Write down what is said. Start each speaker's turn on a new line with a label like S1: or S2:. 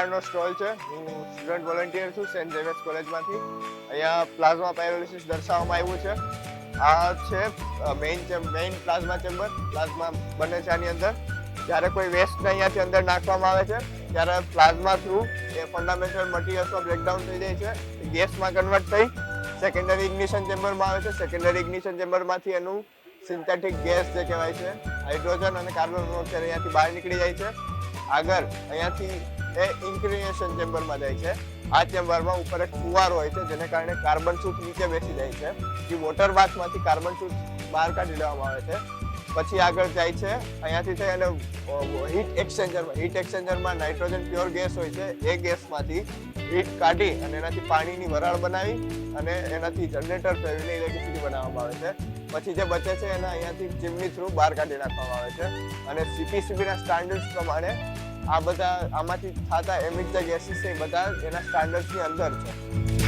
S1: પ્રકારનો સ્ટોલ છે. હું સ્ટુડન્ટ વોલન્ટિયર છું સેન્ટ ઝેવિયર્સ કોલેજમાંથી. અહીંયા પ્લાઝમા પાયરોલિસિસ દર્શાવવામાં આવ્યું છે. આ છે મેઇન પ્લાઝમા ચેમ્બર. પ્લાઝમા બને છે આની અંદર. જ્યારે કોઈ વેસ્ટને અહીંયાથી અંદર નાખવામાં આવે છે ત્યારે પ્લાઝમા થ્રુ એ ફંડામેન્ટલ મટીરિયલ્સમાં બ્રેકડાઉન થઈ જાય છે, ગેસમાં કન્વર્ટ થઈ સેકન્ડરી ઇગ્નિશન ચેમ્બરમાં આવે છે. સેકન્ડરી ઇગ્નિશન ચેમ્બરમાંથી એનું સિન્થેટિક ગેસ જે કહેવાય છે હાઇડ્રોજન અને કાર્બન મોનોક્સાઇડ અહીંયાથી બહાર નીકળી જાય છે. આગળ અહીંયાથી એ ઇન્ક્રિનેશન ચેમ્બરમાં જાય છે. આ ચેમ્બરમાં ઉપર એક ફુવારો હોય છે જેને કારણે કાર્બન સૂટ નીચે બેસી જાય છે. જે વોટર બાથમાંથી કાર્બન સૂટ બહાર કાઢી લેવામાં આવે છે. પછી આગળ જાય છે અહીંયાથી થઈ અને હીટ એક્સચેન્જરમાં નાઇટ્રોજન પ્યોર ગેસ હોય છે. એ ગેસમાંથી હીટ કાઢી અને એનાથી પાણીની વરાળ બનાવી અને એનાથી જનરેટર ફેરવીને ઇલેક્ટ્રિસિટી બનાવવામાં આવે છે. પછી જે બચે છે એને અહીંયાથી ચીમની થ્રુ બહાર કાઢી નાખવામાં આવે છે. અને CPCBના સ્ટાન્ડર્ડ્સ પ્રમાણે આ બધા આમાંથી થતા એમિટ જે ગેસીસ છે એ બધા એના સ્ટાન્ડર્ડ્સની અંદર છે.